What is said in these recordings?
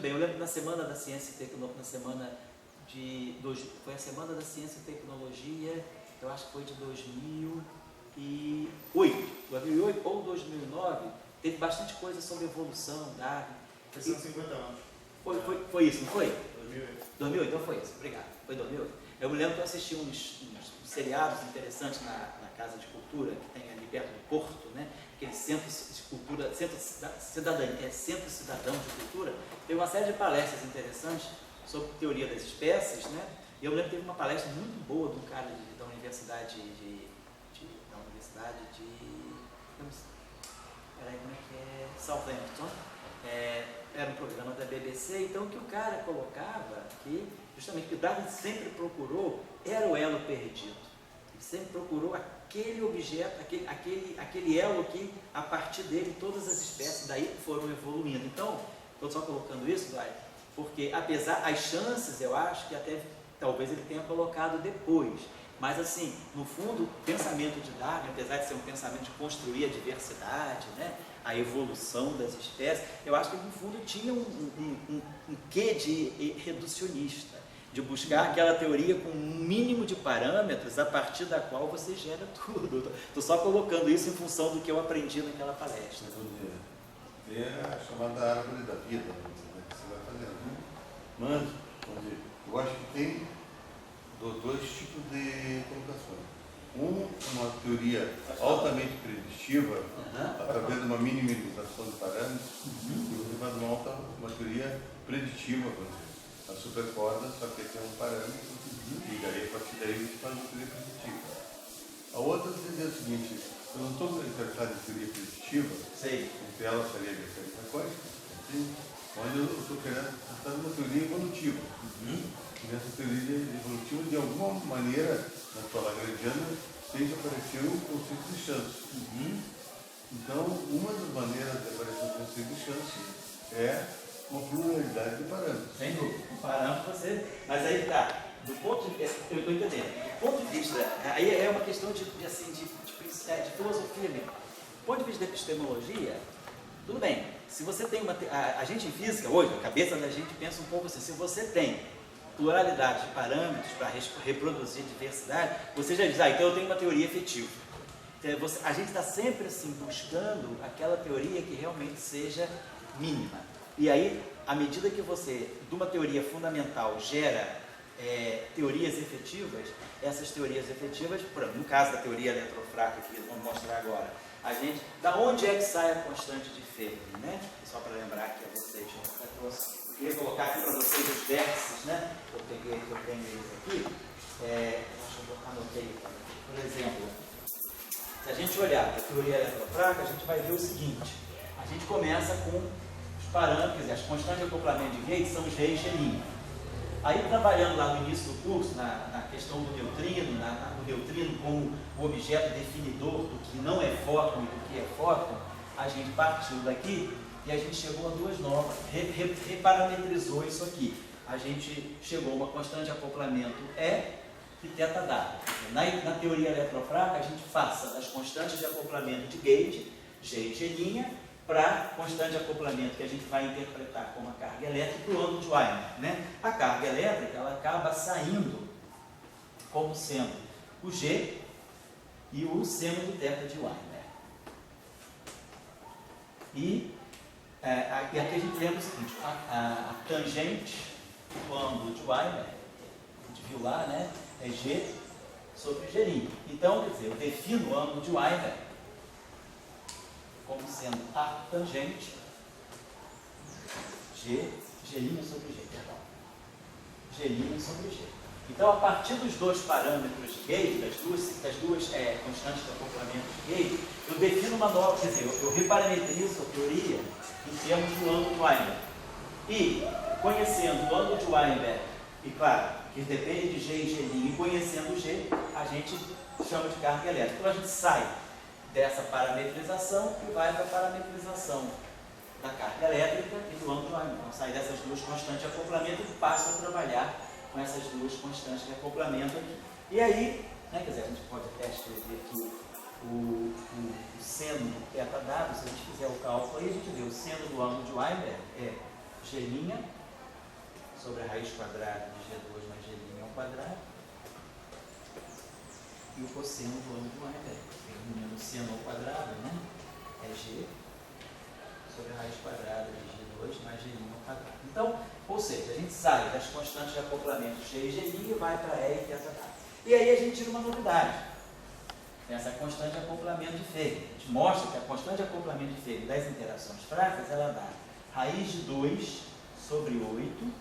bem. Eu lembro que na Semana da Ciência e Tecnologia, foi a Semana da Ciência e Tecnologia, eu acho que foi de 2008 ou 2009, teve bastante coisa sobre evolução, Darwin. São 50 anos. Foi isso, não foi? 2008. 2008, então foi isso, obrigado. Foi 2008. Eu me lembro que eu assisti uns seriados interessantes na Casa de Cultura, que tem ali perto do Porto, né? Aquele Centro de Cultura, Centro Cidadão de Cultura. Teve uma série de palestras interessantes sobre teoria das espécies, né? E eu lembro que teve uma palestra muito boa de um cara da Universidade Southampton. Era um programa da BBC, então o que o cara colocava que justamente que o Darwin sempre procurou era o elo perdido. Ele sempre procurou aquele objeto, aquele elo que a partir dele todas as espécies daí foram evoluindo. Então, estou só colocando isso, Darwin, porque apesar as chances, eu acho que até talvez ele tenha colocado depois. Mas assim, no fundo, o pensamento de Darwin, apesar de ser um pensamento de construir a diversidade, né, a evolução das espécies, eu acho que no fundo tinha um quê de reducionista, de buscar aquela teoria com um mínimo de parâmetros a partir da qual você gera tudo. Estou só colocando isso em função do que eu aprendi naquela palestra. É a chamada árvore da vida, que você vai fazendo. Mas, eu acho que tem dois tipos de colocações. Uma teoria altamente preditiva, através de uma minimização de parâmetros, e você faz uma teoria preditiva, a supercorda, só que tem um parâmetro, e daí, a partir daí você faz uma teoria preditiva. A outra seria o seguinte: eu não estou interessado em teoria preditiva, entre elas seria a mecânica quântica, onde eu estou querendo tratar uma teoria evolutiva. E nessa teoria evolutiva, de alguma maneira, na sua lagrangiana, tem que aparecer o conceito de chance. Então, uma das maneiras de aparecer o conceito de chance é uma pluralidade de parâmetros. Sem dúvida, um parâmetro você. Mas aí tá, do ponto de vista, eu estou entendendo, do ponto de vista, aí é uma questão de filosofia mesmo. Do ponto de vista da epistemologia, tudo bem. Se você tem a gente em física hoje, a cabeça da gente pensa um pouco assim, se você tem pluralidade de parâmetros para reproduzir diversidade, você já diz, então eu tenho uma teoria efetiva. A gente está sempre assim buscando aquela teoria que realmente seja mínima. E aí, à medida que você, de uma teoria fundamental, gera teorias efetivas, essas teorias efetivas, no caso da teoria eletrofrágil que vamos mostrar agora, da onde é que sai a constante de Fermi, né? Só para lembrar aqui a vocês, eu queria colocar aqui para vocês os vértices, né? Eu tenho eles aqui, deixa eu anotei, por exemplo, se a gente olhar para a teoria eletrofrágil, a gente vai ver o seguinte: a gente começa com os parâmetros, as constantes de acoplamento de Gates são G e G'. Aí, trabalhando lá no início do curso, na questão do neutrino, do neutrino como o objeto definidor do que não é fóton e do que é fóton, a gente partiu daqui e a gente chegou a duas normas, reparametrizou isso aqui. A gente chegou a uma constante de acoplamento E e θ. Na teoria eletrofrágil, a gente passa das constantes de acoplamento de Gauge, G e G', para a constante de acoplamento que a gente vai interpretar como a carga elétrica para o ângulo de Weinberg, né? A carga elétrica ela acaba saindo como sendo o G e o seno do θ de Weinberg. E aqui a gente lembra o seguinte: a tangente do ângulo de Weinberg, a gente viu lá, né? É G sobre G'. Então, quer dizer, eu defino o ângulo de Weinberg como sendo a tangente G' sobre G, perdão. G' sobre G. Então, a partir dos dois parâmetros de Gauge, das duas constantes de acoplamento de Gauge, eu defino uma nova, quer dizer, eu reparametrizo a teoria em termos do ângulo de Weinberg. E, conhecendo o ângulo de Weinberg, e claro, que depende de G e G', e conhecendo G, a gente chama de carga elétrica. Então, a gente sai dessa parametrização e vai para a parametrização da carga elétrica e do ângulo de Weinberg. Então, sai dessas duas constantes de acoplamento e passa a trabalhar com essas duas constantes de acoplamento aqui. E aí, né, quer dizer, a gente pode até escrever aqui o seno do θ dado, se a gente fizer o cálculo aí, a gente vê o seno do ângulo de Weinberg é G' sobre a raiz quadrada de G2 mais G' ao quadrado. E o cosseno do ângulo reto, terminando seno ao quadrado, né? É G sobre a raiz quadrada de G2 mais G' ao quadrado. Então, ou seja, a gente sai das constantes de acoplamento G e G' e vai para E e θ. E aí a gente tira uma novidade. Essa constante de acoplamento de Fermi. A gente mostra que a constante de acoplamento de Fermi das interações fracas, ela dá raiz de 2 sobre 8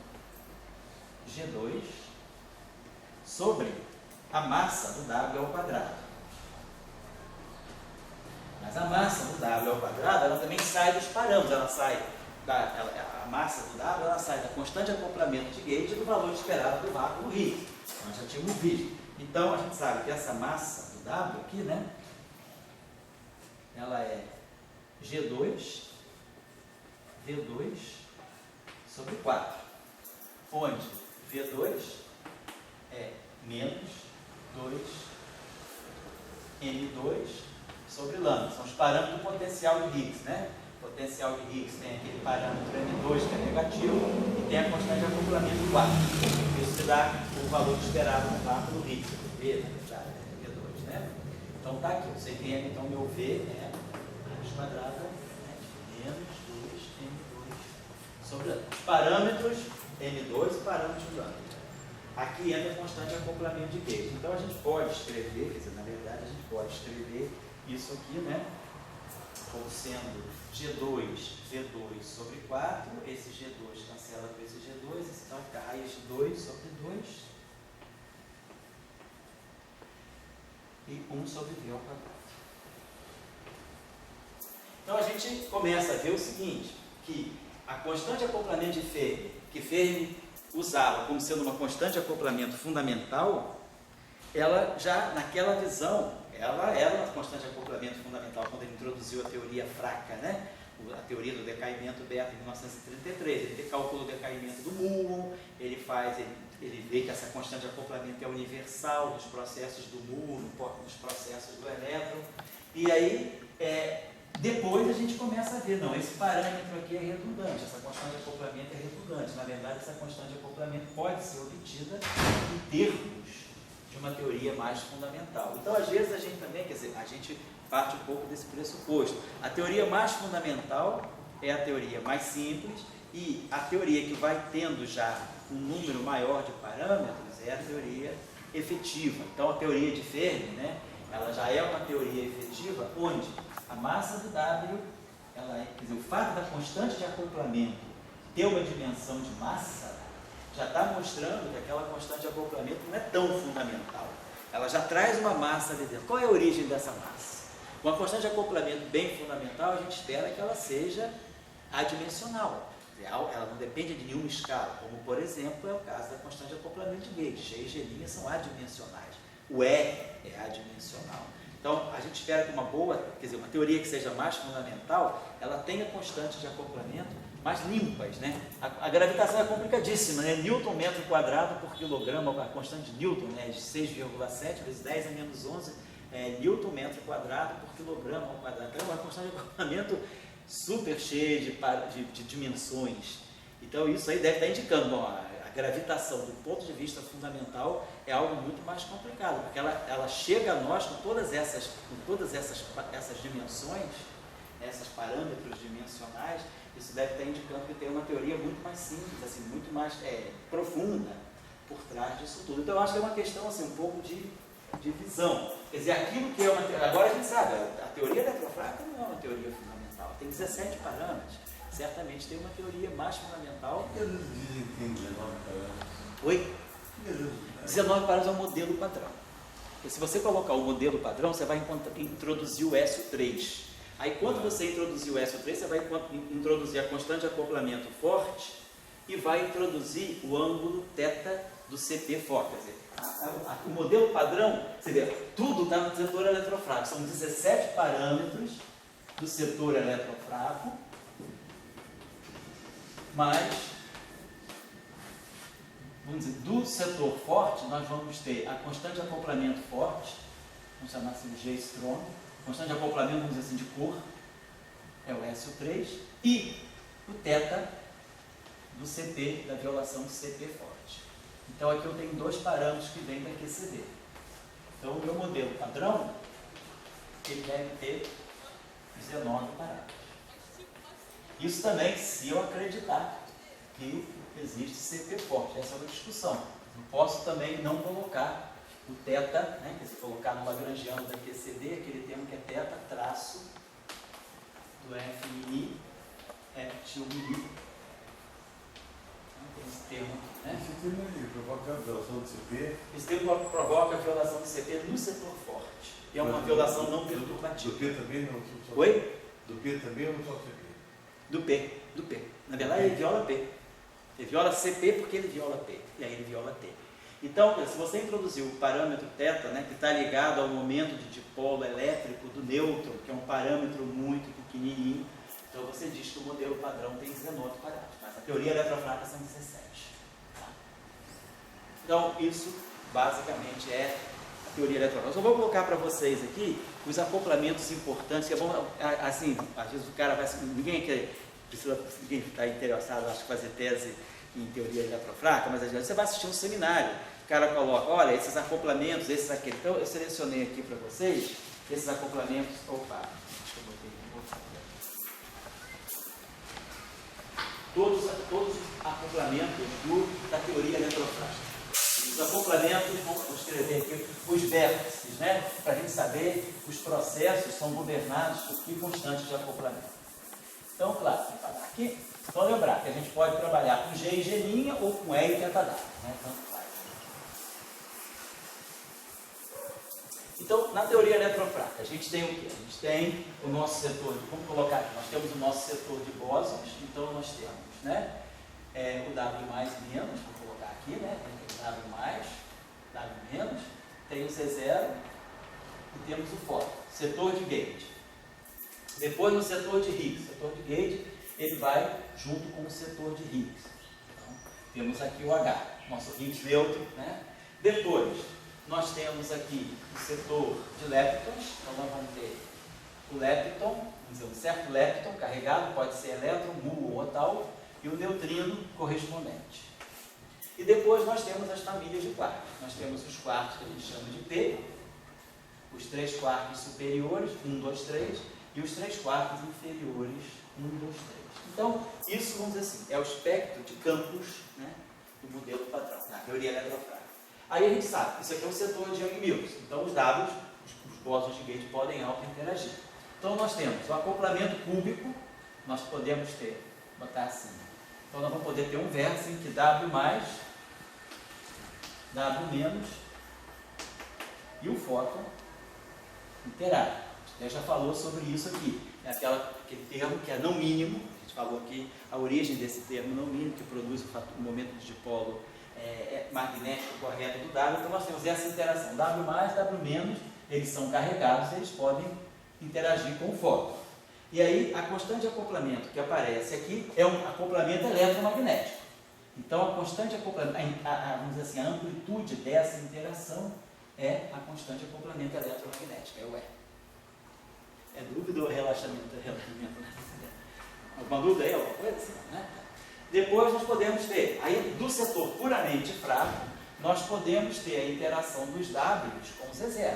G2 sobre a massa do W ao quadrado. Mas a massa do W ao quadrado, ela também sai dos parâmetros, a massa do W, ela sai da constante de acoplamento de Gauge e do valor esperado do vácuo Higgs. Nós já tínhamos visto. Então, a gente sabe que essa massa do W aqui, né, ela é G2, V2 sobre 4, onde V2 é menos 2 M2 sobre lambda. São os parâmetros do potencial de Higgs, né? O potencial de Higgs tem aquele parâmetro M2 que é negativo e tem a constante de acoplamento 4. Isso te dá o valor esperado no vácuo do Higgs, V, na verdade, é V2, né? Então tá aqui, eu sei que M, então meu V é raiz quadrada, né, de menos 2 M2 sobre lambda. Os parâmetros M2 e parâmetros de lambda. Aqui entra a constante de acoplamento de Gauge. Então a gente pode escrever, quer dizer, na verdade a gente pode escrever isso aqui, né? Como sendo G2, V2 sobre 4, esse G2 cancela com esse G2, então vai ficar raiz de 2 sobre 2 e 1 sobre V ao quadrado. Então a gente começa a ver o seguinte, que a constante de acoplamento de Fermi, que Fermi usava como sendo uma constante de acoplamento fundamental, ela já naquela visão, ela era uma constante de acoplamento fundamental quando ele introduziu a teoria fraca, né? A teoria do decaimento beta em 1933. Ele calcula o decaimento do muon, ele vê que essa constante de acoplamento é universal nos processos do muon, nos processos do elétron. E aí, depois a gente começa a ver, não, esse parâmetro aqui é redundante, essa constante de acoplamento é redundante. Na verdade, essa constante de acoplamento pode ser obtida em termos de uma teoria mais fundamental. Então, às vezes, a gente também, quer dizer, a gente parte um pouco desse pressuposto. A teoria mais fundamental é a teoria mais simples e a teoria que vai tendo já um número maior de parâmetros é a teoria efetiva. Então, a teoria de Fermi, né, ela já é uma teoria efetiva onde a massa do W, quer dizer, o fato da constante de acoplamento ter uma dimensão de massa, já está mostrando que aquela constante de acoplamento não é tão fundamental. Ela já traz uma massa ali dentro. Qual é a origem dessa massa? Uma constante de acoplamento bem fundamental, a gente espera que ela seja adimensional. Ela não depende de nenhuma escala, como, por exemplo, é o caso da constante de acoplamento de Gauge. G e G' são adimensionais. O E é adimensional. Então, a gente espera que uma teoria que seja mais fundamental, ela tenha constantes de acoplamento mais limpas, né? A gravitação é complicadíssima, né? Newton metro quadrado por quilograma, a constante de Newton, né? De 6,7 vezes 10 a menos 11 Newton metro quadrado por quilograma ao quadrado. Então, é uma constante de acoplamento super cheia de dimensões. Então, isso aí deve estar indicando, bom, a gravitação, do ponto de vista fundamental, é algo muito mais complicado, porque ela chega a nós com todas essas dimensões, esses parâmetros dimensionais. Isso deve estar indicando que tem uma teoria muito mais simples, assim, muito mais profunda por trás disso tudo. Então, eu acho que é uma questão assim, um pouco de visão. Quer dizer, aquilo que é uma teoria... Agora a gente sabe, a teoria eletrofrágil não é uma teoria fundamental, tem 17 parâmetros. Certamente tem uma teoria mais fundamental. Por que eles dizem que tem 19 parâmetros? Oi? 19 parâmetros é o modelo padrão. E se você colocar o modelo padrão, você vai introduzir o SO3. Aí, quando você introduzir o SO3, você vai introduzir a constante de acoplamento forte e vai introduzir o ângulo θ do CP forte. Quer dizer, o modelo padrão, você vê, tudo está no setor eletrofrágil. São 17 parâmetros do setor eletrofrágil, mas, vamos dizer, do setor forte, nós vamos ter a constante de acoplamento forte, vamos chamar assim de G strong, constante de acoplamento, vamos dizer assim, de cor, é o SO3, e o θ do CP, da violação do CP forte. Então aqui eu tenho dois parâmetros que vêm da QCD. Então o meu modelo padrão, ele deve ter 19 parámetros. Isso também se eu acreditar que existe CP forte. Essa é uma discussão. Eu posso também não colocar o θ, né, que se colocar no lagrangiano da QCD, aquele termo que é θ traço do F mini, F tio mini. Tem esse termo aqui, né? Esse termo aí provoca a violação do CP. Esse termo provoca a violação do CP no setor forte. E é uma violação não Do perturbativa. P também não? Só Oi? Do P também ou só CP? Do P. Na verdade, ele viola P. Ele viola CP porque ele viola P. E aí ele viola T. Então, se você introduzir o parâmetro θ, né, que está ligado ao momento de dipolo elétrico do nêutron, que é um parâmetro muito pequenininho, então você diz que o modelo padrão tem 19 parámetros, mas a teoria eletrofrágil são 17. Tá? Então, isso basicamente é a teoria eletrofrágil. Eu só vou colocar para vocês aqui os acoplamentos importantes, que é bom, assim, às vezes o cara vai... Ninguém está interessado, acho que fazer tese em teoria eletrofrágil, mas às vezes você vai assistir um seminário, o cara coloca, olha, esses acoplamentos, esses aqui. Então, eu selecionei aqui para vocês esses acoplamentos. Opa, deixa eu botar aqui. Todos os acoplamentos da teoria eletrofrágil. Os acoplamentos, vou escrever aqui, os vértices, né? Para a gente saber, os processos são governados por que constantes de acoplamento. Então, claro, tem que falar aqui. Então, lembrar que a gente pode trabalhar com G e G', ou com E e θ', né? Tanto faz. Então, na teoria eletrofrágil, a gente tem o quê? A gente tem o nosso setor de, vamos colocar aqui, nós temos o nosso setor de bósons, então nós temos, né, o W mais menos, vou colocar aqui, né, tem o W mais, W menos, tem o C0 e temos o fóton, setor de gate. Depois no setor de Higgs, o setor de gate, ele vai junto com o setor de Higgs. Então, temos aqui o H, nosso Higgs neutro, né? Depois, nós temos aqui o setor de leptons, então nós vamos ter o lepton, vamos dizer, um certo lepton carregado, pode ser elétron, mu ou tal, e o neutrino correspondente. E depois nós temos as famílias de quarks. Nós temos os quarks que a gente chama de P, os 3 quarks superiores, 1, 2, 3, e os 3 quarks inferiores, 1, 2, 3. Então, isso, vamos dizer assim, é o espectro de campos, né, do modelo padrão, na teoria eletrofrágil. Aí a gente sabe, isso aqui é o setor de Young-Mills, então os Ws, os bósons de gate podem auto-interagir. Então nós temos o acoplamento cúbico, nós podemos ter, botar assim, então nós vamos poder ter um vértice em que W mais, W menos e o fóton interagem. A gente já falou sobre isso aqui, é aquele termo que é não mínimo, a gente falou aqui a origem desse termo não mínimo, que produz o momento de dipolo magnético correto do W. Então nós temos essa interação, W mais, W menos, eles são carregados, eles podem interagir com o fóton. E aí a constante de acoplamento que aparece aqui é um acoplamento eletromagnético. Então a constante de acoplamento, vamos dizer assim, a amplitude dessa interação é a constante de acoplamento eletromagnético, é o E. É dúvida ou relaxamento? Alguma dúvida aí? Alguma coisa assim, né? Depois nós podemos ter, aí do setor puramente fraco, nós podemos ter a interação dos Ws com o Z0.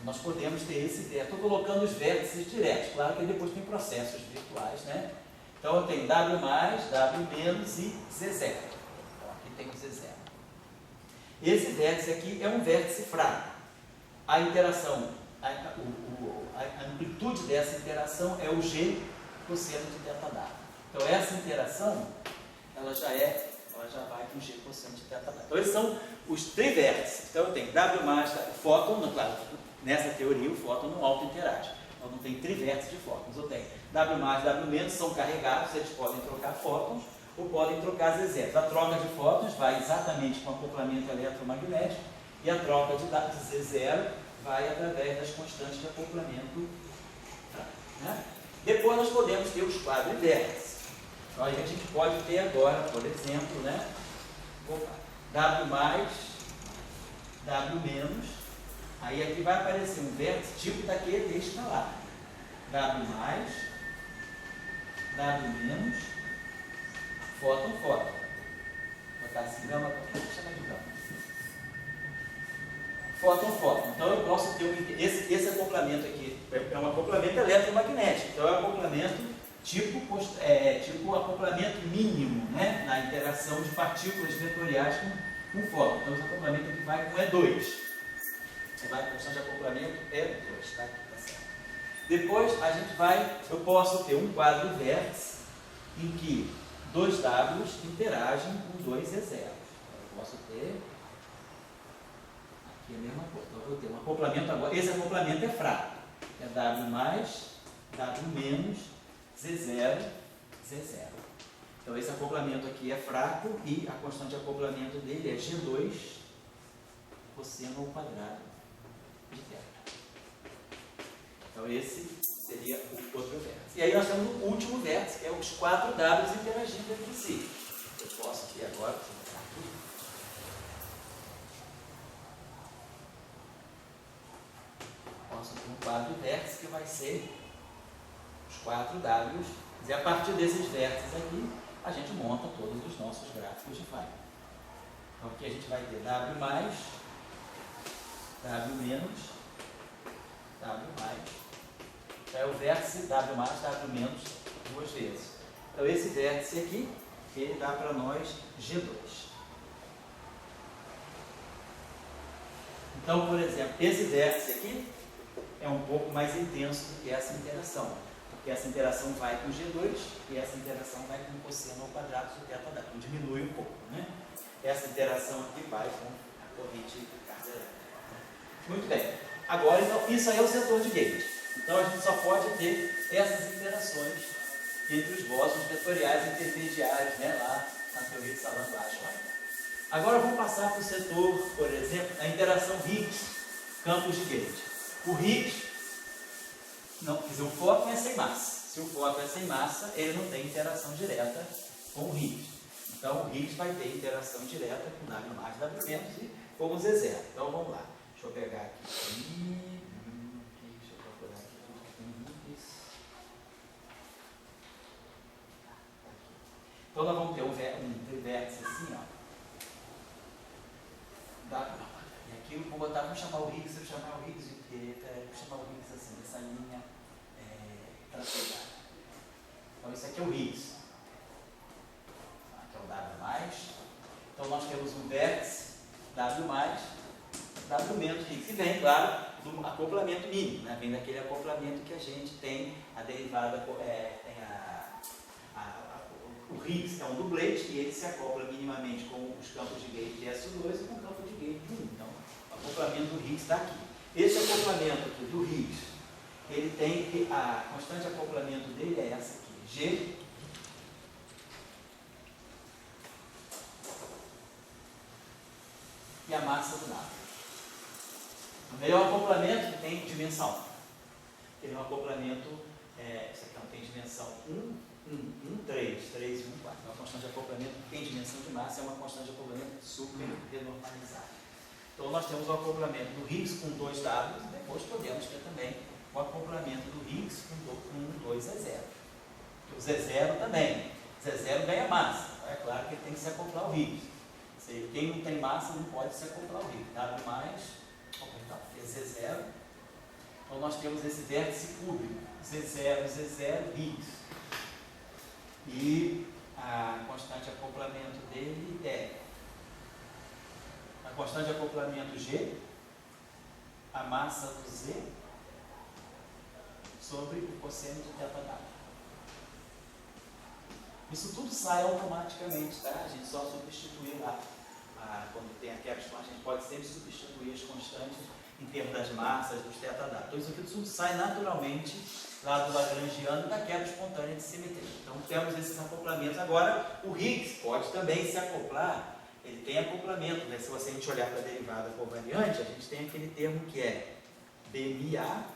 Nós podemos ter esse vértice. Estou colocando os vértices diretos, claro que depois tem processos virtuais, né? Então eu tenho W mais, W menos e Z0. Então aqui tem o Z0. Esse vértice aqui é um vértice fraco. A interação, a amplitude dessa interação é o G cosseno de θ'. Então essa interação, ela já vai com G cosseno de θ'. Então esses são os trivértices. Então eu tenho W mais, o fóton, claro, nessa teoria o fóton não auto-interage. Então não tem trivértice de fótons. Eu tenho W mais, W menos, são carregados, eles podem trocar fótons ou podem trocar Z0. A troca de fótons vai exatamente com o acoplamento eletromagnético e a troca de Z0 vai através das constantes de acoplamento. Né? Depois nós podemos ter os quadrivértices. Então a gente pode ter agora, por exemplo, né? W mais, W menos. Aí aqui vai aparecer um vértice tipo daquele escalar. W mais, W menos fóton. Vou botar assim, gama, vou chamar de gama. Fóton. Então eu posso ter esse acoplamento aqui, é um acoplamento eletromagnético, então é um acoplamento tipo acoplamento mínimo, né, na interação de partículas vetoriais com fóton. Então o acoplamento aqui vai com E2. A questão de acoplamento é 2, tá? Tá certo. Depois eu posso ter um quadro vértice em que dois Ws interagem com dois E0. Eu posso ter aqui a mesma coisa. Então eu vou ter um acoplamento agora. Esse acoplamento é fraco. É W mais, W menos, Z0, Z0. Então esse acoplamento aqui é fraco e a constante de acoplamento dele é G2 cosseno ao quadrado de θ. Então esse seria o outro vértice. E aí nós temos o último vértice, que é os 4 Ws interagindo entre si. Eu posso aqui agora, deixa eu botar aqui. Posso ter um quadro vértice que vai ser os 4 Ws. E a partir desses vértices aqui, a gente monta todos os nossos gráficos de Feynman. Então aqui a gente vai ter W mais, W menos, W mais. Então é o vértice W mais, W menos duas vezes. Então esse vértice aqui, ele dá para nós G2. Então, por exemplo, esse vértice aqui é um pouco mais intenso do que essa interação. Porque essa interação vai com G2 e essa interação vai com cosseno ao quadrado de θ. Então diminui um pouco, né? Essa interação aqui vai com a corrente cartesiana. Muito bem. Agora, então, isso aí é o setor de gate. Então a gente só pode ter essas interações entre os bósons vetoriais intermediários, né, lá na teoria de Salan-Baixo. Agora vamos passar para o setor, por exemplo, a interação Higgs-campos de gate. O Higgs, não, quer dizer, o fóton é sem massa. Se o fóton é sem massa, ele não tem interação direta com o Higgs. Então o Higgs vai ter interação direta com W mais, W menos e com o Z0. Então vamos lá. Deixa eu pegar aqui. Deixa eu procurar aqui tudo que tem Higgs. Então nós vamos ter um vértice assim, ó. E aqui eu vou botar, vamos chamar o Higgs, vou chamar o Higgs assim, dessa linha traçada. Então isso aqui é o Higgs. Aqui é o W+. Então nós temos um vértice W+, W menos Higgs. E vem, claro, do acoplamento mínimo, né? Vem daquele acoplamento que a gente tem a derivada, o Higgs é um dublete e ele se acopla minimamente com os campos de gate de SO2 e com o campo de gate de 1. Então, o acoplamento do Higgs está aqui. Esse acoplamento aqui do Higgs, ele tem, a constante de acoplamento dele é essa aqui, G. E a massa do nada. Ele é um acoplamento que tem dimensão. Ele é um acoplamento, esse aqui não tem dimensão 1, 3, 3 e 1, 4. Então, a constante de acoplamento que tem dimensão de massa é uma constante de acoplamento super renormalizada. Então, nós temos o acoplamento do Higgs com 2 Ws, e depois podemos ter também o acoplamento do Higgs com 2 Z0. O Z0 também. O Z0 ganha massa. Então, é claro que ele tem que se acoplar ao Higgs. Quem não tem massa não pode se acoplar ao Higgs. W mais, Z0. Então, nós temos esse vértice cúbico. Z0, Z0, Higgs. E a constante de acoplamento dele é a constante de acoplamento G, a massa do Z, sobre o cosseno de θ. Isso tudo sai automaticamente, tá? A gente só substitui lá. Quando tem aqui a questão, a gente pode sempre substituir as constantes em termos das massas, dos θ. Então isso aqui tudo sai naturalmente lá do Lagrangiano e da quebra espontânea de simetria. Então temos esses acoplamentos. Agora, o Higgs pode também se acoplar, ele tem acoplamento, né? Se você a gente olhar para a derivada covariante, a gente tem aquele termo que é BMA,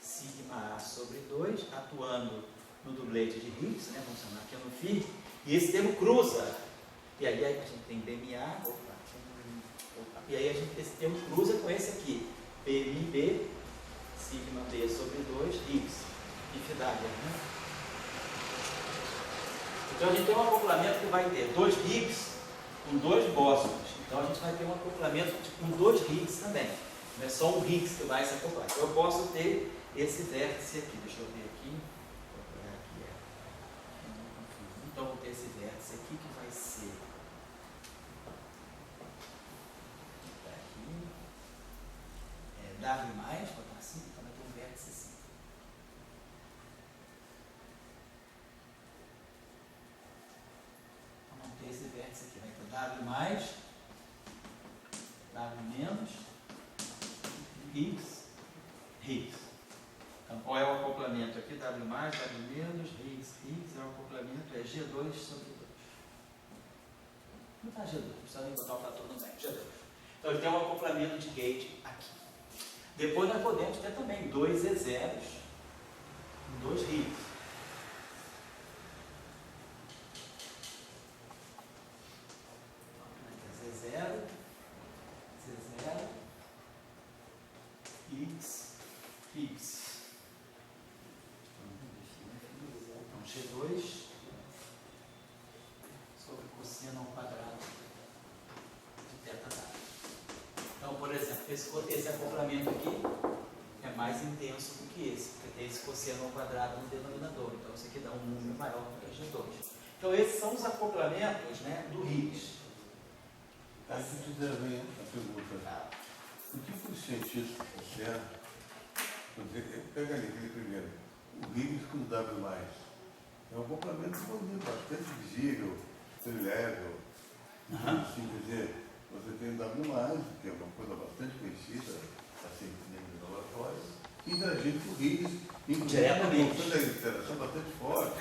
sigma A sobre 2, atuando no dublete de Higgs, né? Vamos chamar aqui no φ, e esse termo cruza. E aí a gente tem BMA, e aí esse termo cruza com esse aqui, BMB, sigma B sobre 2, Higgs, que dá, né? Então a gente tem um acoplamento que vai ter 2 Higgs com 2 bósons. Então a gente vai ter um acoplamento com 2 Higgs também. Não é só um Higgs que vai se acoplar. Então eu posso ter esse vértice aqui. Deixa eu ver aqui. Vou procurar aqui. Então eu vou ter esse vértice aqui que vai ser. Aqui. W+, botar assim, então vai ter um vértice assim. Então vamos ter esse vértice aqui. Vai ter W+, W-, Higgs, Higgs. Então, qual é o acoplamento aqui? W+, W-, Higgs, Higgs é o acoplamento, é G2 sobre 2. Não está G2, não precisa nem botar o fator no meio, G2. Então, ele tem um acoplamento de gate aqui. Depois, nós podemos ter também 2 E0 com 2 Higgs. Z0, Higgs, Higgs. Então, G2 sobre cosseno ao quadrado de θ. Então, por exemplo, esse acoplamento aqui é mais intenso do que esse, porque tem esse cosseno ao quadrado no denominador. Então, isso aqui dá um número maior do que G2. Então, esses são os acoplamentos, né, do Higgs. Aí se fizer bem a pergunta, o que os cientistas fizeram? Pega ali aquele primeiro, o Higgs com W+. É um acoplamento bastante visível, trilevel. Assim, quer dizer, você tem o W+, que é uma coisa bastante conhecida, assim, no laboratório, interagindo com o Higgs, diretamente. Uma interação bastante forte.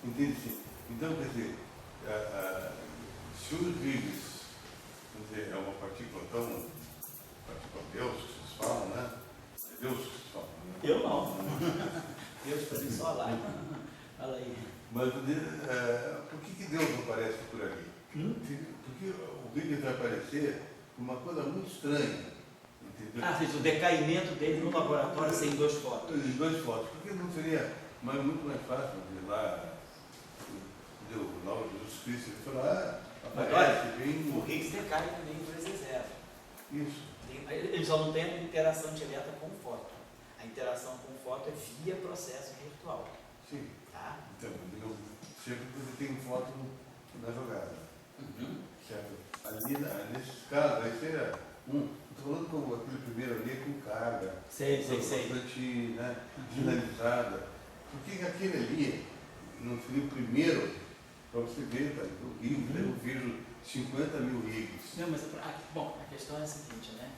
Entende-se? Então, quer dizer, se o Higgs é uma partícula tão. Partícula Deus, que vocês falam, né? É Deus que vocês falam, né? Eu não. Deus para mim só lá. Fala aí. Mas por que Deus não aparece por ali? Porque o Higgs vai aparecer uma coisa muito estranha. Entendeu? O decaimento dele no laboratório sem 2 fótons. Em 2 fótons. Por que não seria muito mais fácil de lá, o nome de Jesus Cristo, ele falar, aparece, vem. O Higgs decai também em 2 E0. Isso. Ele só não tem a interação direta com o fóton. A interação com o fóton é via processo virtual. Sim. Tá? Então, sempre que tem um fóton na jogada. Certo? Ali, nesses casos, aí seria estou falando com aquele primeiro ali com carga. Sei. Bastante, né, finalizada. Por que aquele ali não seria o primeiro para você ver, cara, o Higgs, eu vejo 50 mil Higgs. Não, mas bom, a questão é a seguinte, né?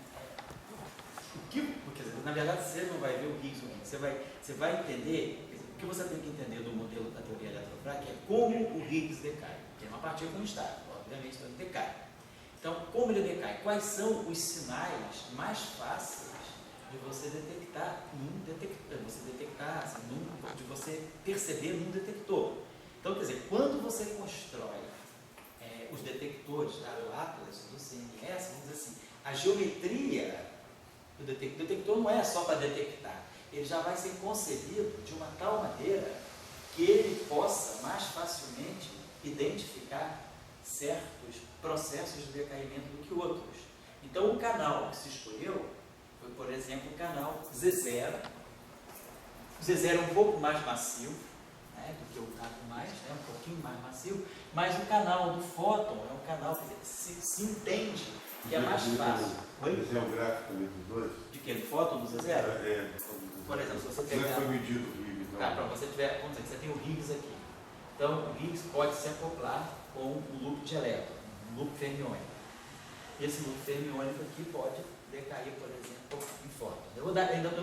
Porque, na verdade, você não vai ver o Higgs. Você vai entender, o que você tem que entender do modelo da teoria eletrofrágil é como o Higgs decai. Que é uma partícula estável, obviamente, então ele decai. Então, como ele decai? Quais são os sinais mais fáceis de você detectar de você perceber num detector? Então, quer dizer, quando você constrói os detectores do Atlas, do CMS, vamos dizer assim, a geometria do detector, o detector não é só para detectar, ele já vai ser concebido de uma tal maneira que ele possa mais facilmente identificar certos processos de decaimento do que outros. Então, o canal que se escolheu foi, por exemplo, o canal Z0. O Z0 é um pouco mais macio, né, do que o W+, um pouquinho mais macio, mas o canal do fóton é um canal que se entende que é mais fácil. Esse é o gráfico ali dos dois? De que? Do fóton do Z0? Por exemplo, se você pegar... Como é que foi medido o Higgs? Para você tiver, vamos dizer, você tem o Higgs aqui. Então, o Higgs pode se acoplar com o loop de elétron, um loop fermiônico. Esse loop fermiônico aqui pode decair, por exemplo, em fóton.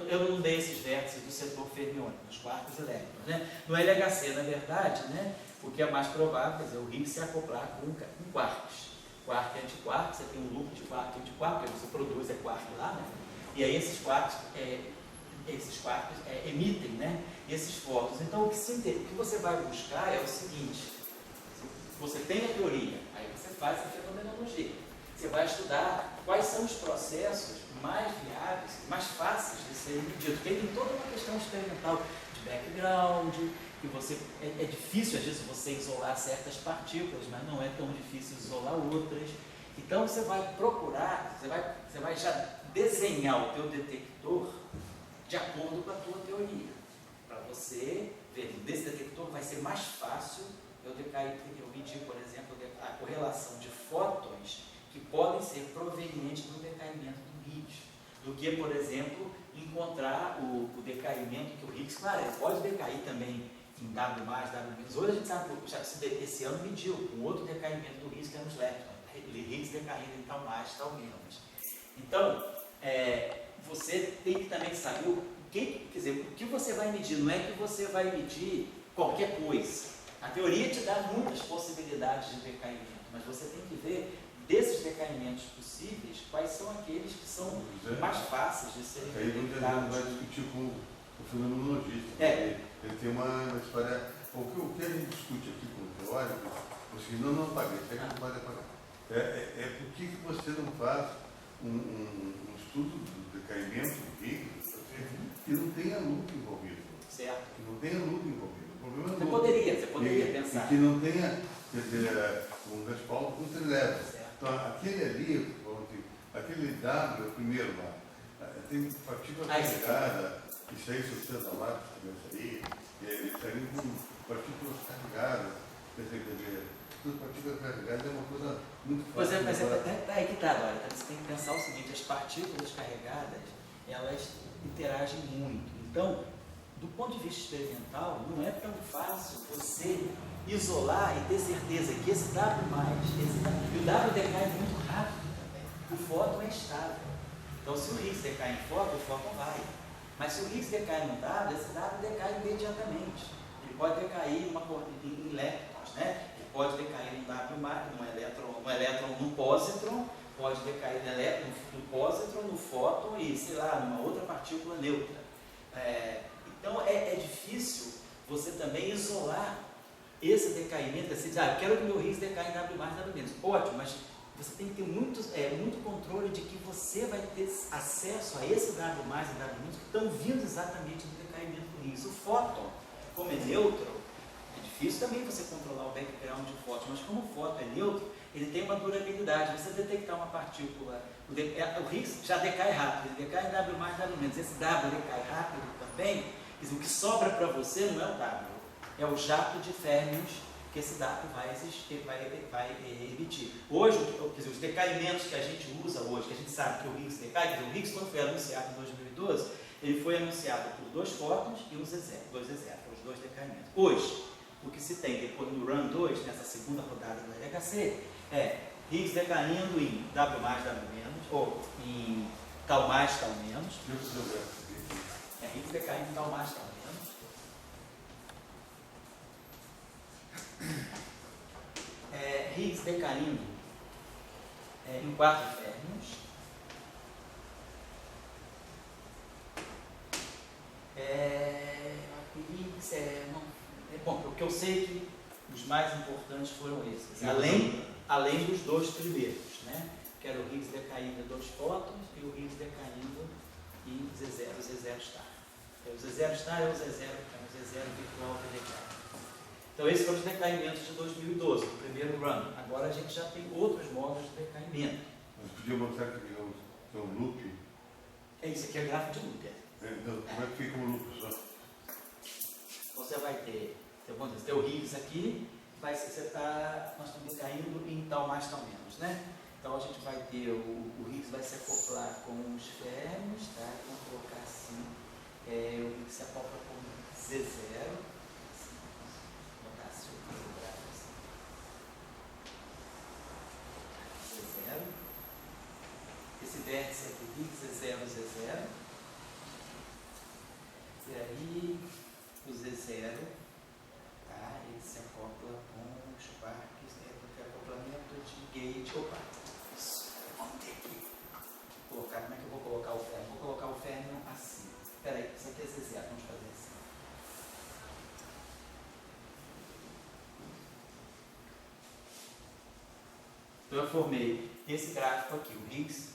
Eu não dei esses vértices do setor fermiônico, dos quartos elétrons. Né? No LHC, na verdade, né, o que é mais provável, quer dizer, o Higgs se acoplar com quarks. Quark e antiquark, você tem um loop de quark e antiquark, porque você produz quark lá, né? E aí esses quarks emitem, né, esses fótons. Então, o que você vai buscar é o seguinte: você tem a teoria, aí você faz a fenomenologia. Você vai estudar quais são os processos mais viáveis, mais fáceis de serem medidos. Porque tem toda uma questão experimental de background, que você é difícil às vezes você isolar certas partículas, mas não é tão difícil isolar outras. Então você vai procurar, você vai já desenhar o teu detector de acordo com a tua teoria, para você ver, desse detector vai ser mais fácil eu medir, por exemplo, a correlação de fótons que podem ser provenientes do decaimento do Higgs, do que, por exemplo, encontrar o decaimento que o Higgs, claro, ele pode decair também em W+, W-. Hoje a gente sabe que esse ano mediu um outro decaimento do Higgs, que é nos leptons, Higgs decaindo em tal mais, tal menos. Então, você tem que também saber o que você vai medir. Não é que você vai medir qualquer coisa. A teoria te dá muitas possibilidades de decaimento, mas você tem que ver desses decaimentos possíveis, quais são aqueles que são mais fáceis de serem detectados. Aí muita gente vai discutir com o fenomenologista. Ele tem uma história. O que a gente discute aqui com o teórico, assim, não paguei, isso aqui não pode pagar. Por que você não faz um estudo do decaimento do Higgs que não tenha lucro envolvido? Certo. Que não tenha lucro envolvido. O problema Você poderia pensar. E que não tenha, quer dizer, um respaldo contra ele leva. Então, aquele ali, aquele W, o primeiro lá, tem partícula carregada, isso aí, se você usar também sair, ele estaria com partículas carregadas, quer dizer, as partículas carregadas é uma coisa muito fácil. Mas aí que está, olha, você tem que pensar o seguinte, as partículas carregadas, elas interagem muito. Então, do ponto de vista experimental, não é tão fácil você isolar e ter certeza que esse W+, e o W decai muito rápido também. O fóton é estável. Então, se o Higgs decai em fóton, o fóton vai. Mas se o Higgs decai no W, esse W decai imediatamente. Ele pode decair em leptons, né? Ele pode decair num W+, num elétron, num positron, pode decair no positron, no fóton e, sei lá, numa outra partícula neutra. Então, é difícil você também isolar esse decaimento, assim, eu quero que o meu Higgs decaia em W+, W-. Ótimo, mas você tem que ter muito controle de que você vai ter acesso a esse W+, e W- que estão vindo exatamente do decaimento do Higgs. O fóton, como é neutro, é difícil também você controlar o background de fóton, mas como o fóton é neutro, ele tem uma durabilidade. Você detectar uma partícula, o Higgs já decai rápido, ele decai em W+, W-. Esse W decai rápido também, quer dizer, o que sobra para você não é o W, é o jato de férmions que esse W vai emitir. Hoje, quer dizer, os decaimentos que a gente usa hoje, que a gente sabe que o Higgs decai, quer dizer, o Higgs, quando foi anunciado em 2012, ele foi anunciado por 2 fótons e dois exéteros, os 2 decaimentos. Hoje, o que se tem depois no Run 2, nessa segunda rodada do LHC, é Higgs decaindo em W+, W-, ou em tal mais, tal menos. Higgs decaindo em tal mais, tal menos. Higgs decaindo em 4 férmions. Bom, o que eu sei é que os mais importantes foram esses, além dos 2 primeiros, né? Que era o Higgs decaindo em 2 fótons e o Higgs decaindo em Z0 star. O Z0 star é o Z0 virtual que decai. Então, esses foram os decaimentos de 2012, o primeiro run. Agora a gente já tem outros modos de decaimento. Mas podia mostrar que é um loop? Isso aqui é gráfico de loop. Então, como é que fica um loop só? Você vai ter o Higgs aqui, nós estamos decaindo em tal mais, tal menos, né? Então a gente vai ter, o Higgs vai se acoplar com os férmions, tá? Vamos colocar assim, o Higgs se acopla com Z0, esse vértice aqui, Higgs é 0, Z0, e aí o Z0, tá? Ele se acopla com os quarks, porque acoplamento de gate. Opa, isso, vamos ter que colocar, como é que eu vou colocar o férmion? Vou colocar o férmion assim. Espera aí, isso aqui é Z0, vamos fazer assim. Então eu formei esse gráfico aqui, o Higgs,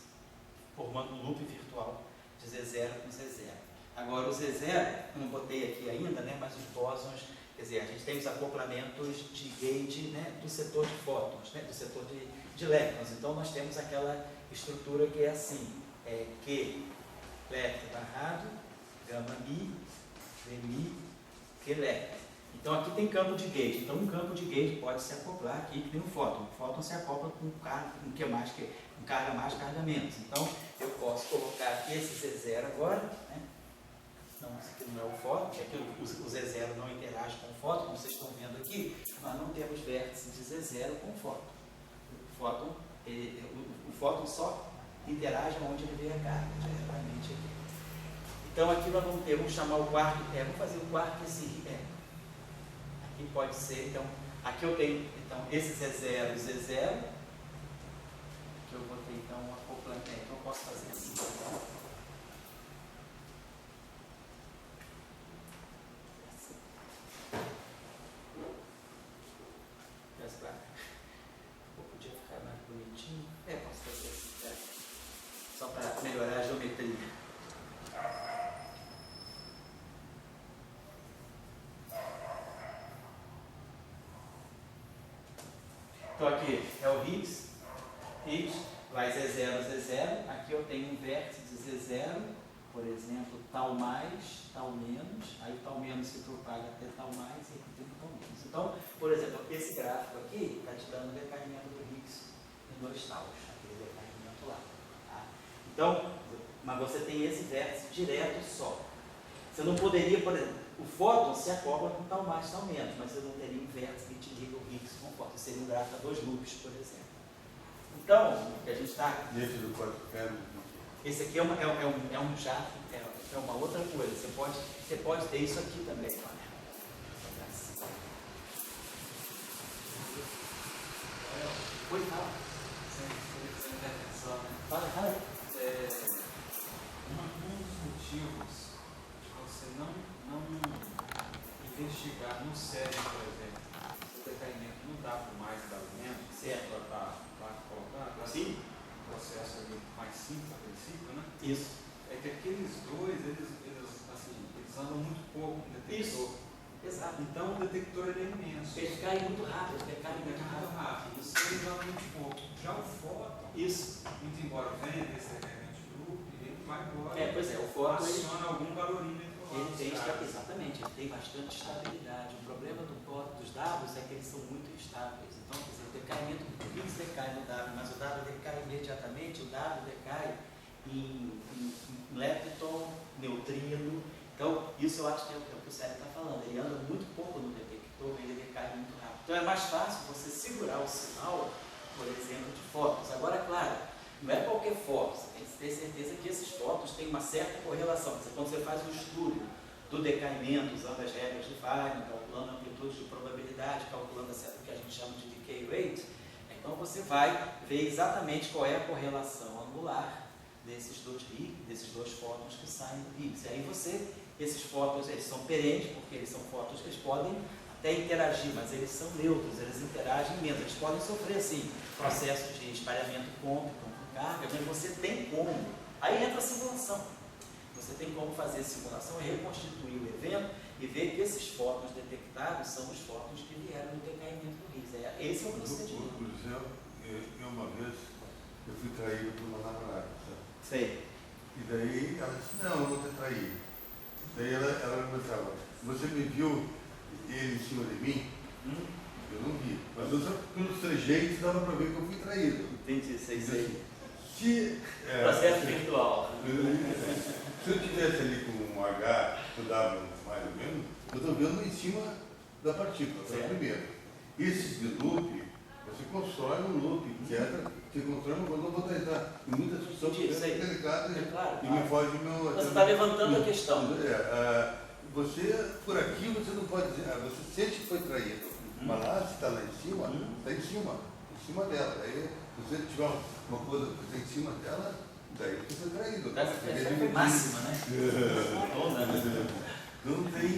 formando um loop virtual de Z0 com Z0. Agora, o Z0, eu não botei aqui ainda, né, mas os bósons, quer dizer, a gente tem os acoplamentos de gate, né, do setor de fótons, né, do setor de elétrons. Então, nós temos aquela estrutura que é assim, Q, elétron barrado, gama mi, mi, Q elétron. Então, aqui tem campo de gate. Então, um campo de gate pode se acoplar aqui, que tem um fóton. O fóton se acopla com carga mais, carga menos. Então, eu posso colocar aqui esse Z0 agora, né? Não, esse aqui não é o fóton, que aqui o Z0 não interage com o fóton, como vocês estão vendo aqui, nós não temos vértice de Z0 com o fóton. O fóton só interage onde ele vê a carga, diretamente aqui. Então, aqui nós vamos chamar o quark, vamos fazer o quark esse aqui pode ser, então, aqui eu tenho, então, esse Z0 e Z0, que eu botei, então, um acoplamento, então eu posso fazer assim, então. Podia ficar mais bonitinho. Posso fazer assim, só para melhorar a geometria. Então aqui é o Higgs, vai Z0, Z0, aqui eu tenho um vértice de Z0, por exemplo, tal mais, tal menos, aí tal menos se propaga até tal mais e aqui tem tal menos. Então, por exemplo, esse gráfico aqui está te dando o decaimento do Higgs em 2 taus, aquele decaimento lá. Tá? Então, mas você tem esse vértice direto só. Você não poderia, por exemplo, o fóton se acopla com tal mais, tal menos, mas você não teria um vértice que te liga o Higgs com o fóton. Seria um gráfico a 2 loops, por exemplo. Então, o que a gente está... Dentro do quarto ferro. Esse aqui é uma outra coisa. Você pode ter isso aqui também, olha. Pois não. Sem intervenção, né? Fala. Um dos motivos de você não investigar no cérebro, por exemplo, se o decaimento não dá por mais e dá por menos, Certo. para colocar, Sim. um processo ali mais simples a princípio, né? Isso. É que aqueles dois, eles andam muito pouco no detector. Isso. Exato. Então o detector ele é imenso. Eles caem muito rápido, Muito rápido. Eles andam muito pouco. Já o fóton, Isso. muito embora venha desse decaimento de grupo, ele vai embora. Pois é, o fóton aciona algum barorímetro. ele tem, exatamente, ele tem bastante estabilidade. O problema dos dados é que eles são muito instáveis. Então, quer dizer, o decaimento do Higgs decai no dado, mas o dado decai imediatamente, o dado decai em lepton, neutrino. Então, isso eu acho que é o que o Sérgio está falando. Ele anda muito pouco no detector, ele decai muito rápido. Então, é mais fácil você segurar o sinal, por exemplo, de fótons. Agora, claro, não é qualquer fóton. Você tem que ter certeza que esses fótons têm uma certa correlação. Quando você faz um estudo do decaimento, usando as regras de Feynman, calculando a amplitude de probabilidade, calculando o que a gente chama de decay rate, então você vai ver exatamente qual é a correlação angular desses dois fótons que saem do Higgs. E aí esses fótons, eles são perenes, porque eles são fótons que eles podem até interagir, mas eles são neutros, eles interagem menos, eles podem sofrer, assim, processo de espalhamento com carga, mas você tem como, aí entra a simulação, você tem como fazer a simulação e reconstituir o evento e ver que esses fótons detectados são os fótons que vieram do decaimento do Higgs. Esse é o procedimento. Por exemplo, eu uma vez, eu fui traído por uma namorada, sabe? Sei. E daí ela disse, não, eu vou te trair. Daí ela começava, você me viu ele em cima de mim? Eu não vi. Mas pelos trejeitos dava para ver que eu fui traído. Entendi, sei. Processo virtual. Se eu tivesse ali com um H, com W mais ou menos, eu estou vendo em cima da partícula, que é o primeiro. Esses de loop, você constrói um loop, você constrói uma coisa, não vou tentar. Em muita discussão, porque é delicado e me foge o meu... Você está levantando a questão. Você, por aqui, você não pode dizer, você sente que foi traído, mas lá, se está lá em cima, está em cima dela. Aí, se você tiver uma coisa que está em cima dela, daí você foi traído. Essa foi máxima, né? Não tem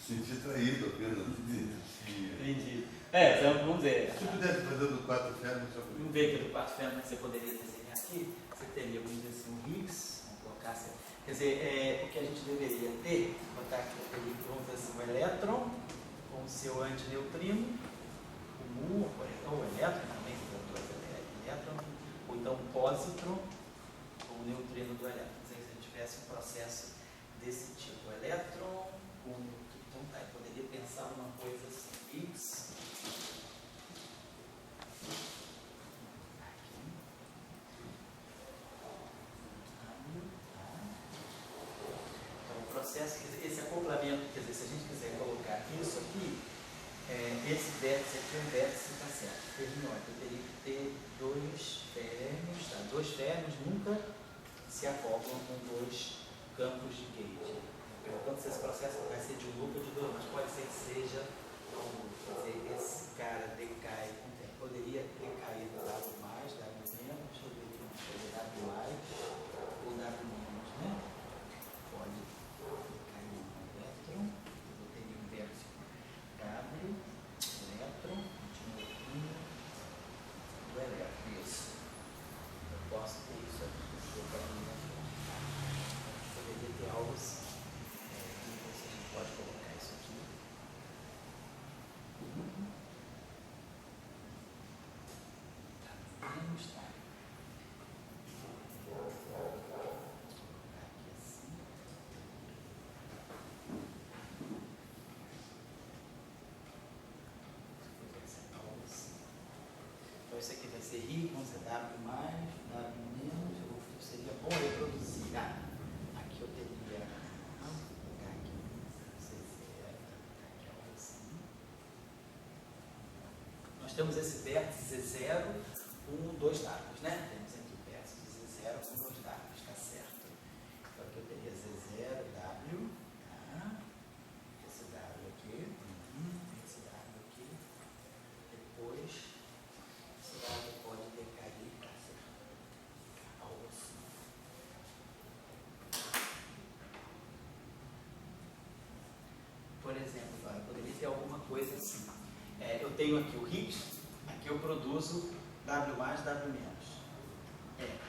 sentir traído apenas. Entendi. Então, vamos ver. Se eu pudesse fazer do 4 ferros, vamos ver aqui do 4 ferros que você poderia desenhar aqui. Você teria, vamos dizer assim, um Higgs, vamos colocar Tá certo. Quer dizer, o que a gente deveria ter, botar aqui, vamos dizer assim, o elétron com o seu antineutrino, o mu, ou o elétron também, elétron, ou então o pósitron com o neutrino do elétron. Quer dizer, se a gente tivesse um processo desse tipo, o elétron com o então tá, eu poderia pensar numa coisa assim, X. Processo, esse acoplamento, quer dizer, se a gente quiser colocar isso aqui, esse vértice aqui é um vértice, está certo, terminou, eu teria que ter dois férmions, tá? Dois férmions nunca se acoplam com dois campos de gauge. Portanto, se esse processo vai ser de um loop ou de dois, mas pode ser que seja um loop, quer dizer, esse cara decai com o tempo. Poderia decair do W+, W-, poderia fazer W+, ou W-, né? Pode cair um elétron, eu teria um vértice W, elétron, neutrino do elétron. Isso. Eu posso ter isso aqui, poderia ter algo assim. A gente pode colocar isso aqui. Tá, vamos estar. Então isso aqui vai ser I, vamos dizer W+, W-, seria bom reproduzir. Aqui eu teria, aqui, aqui algo assim. Nós temos esse vértice Z0 com dois Ws, né? Temos aqui o vértice Z0 com dois Ws, está certo. Então aqui eu teria Z0W, tá? Esse W aqui, esse W aqui, depois esse W pode decair, tá certo? Algo assim. Por exemplo, eu poderia ter alguma coisa assim. Eu tenho aqui o Higgs, aqui eu produzo W+, W-.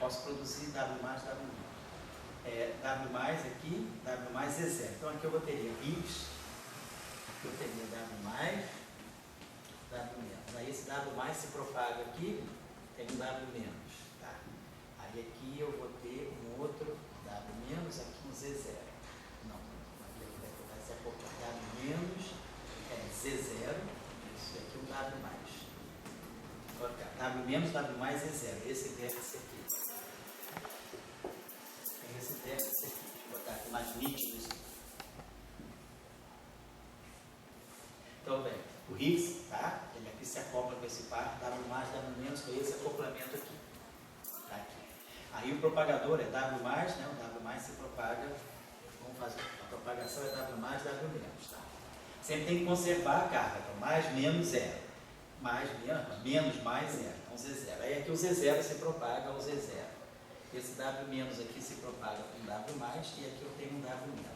Posso produzir W+, W-. W+, aqui, W+, Z0. Então aqui eu teria Higgs, aqui eu teria W+, W-. Aí esse W+ se propaga aqui, tem um W-. Tá? Aí aqui eu vou ter um outro W-, aqui um Z0. Não, vai se acoplar W- Z0, isso aqui é um W+. Vou colocar W-, W+, Z0, esse vértice aqui. Tem esse vértice aqui, deixa eu botar aqui mais nítido isso. Então, bem, o Higgs, tá? Ele aqui se acopla com esse par, W+, W-, foi esse acoplamento aqui. Tá aqui. Aí o propagador é W+, né? O W+ se propaga, vamos fazer, a propagação é W+, W-, tá? Sempre tem que conservar a carga, então mais, menos, zero. Mais, menos, mais, zero. Então Z0. Aí aqui o Z0 se propaga ao Z0. Esse W- aqui se propaga com W+, e aqui eu tenho um W-.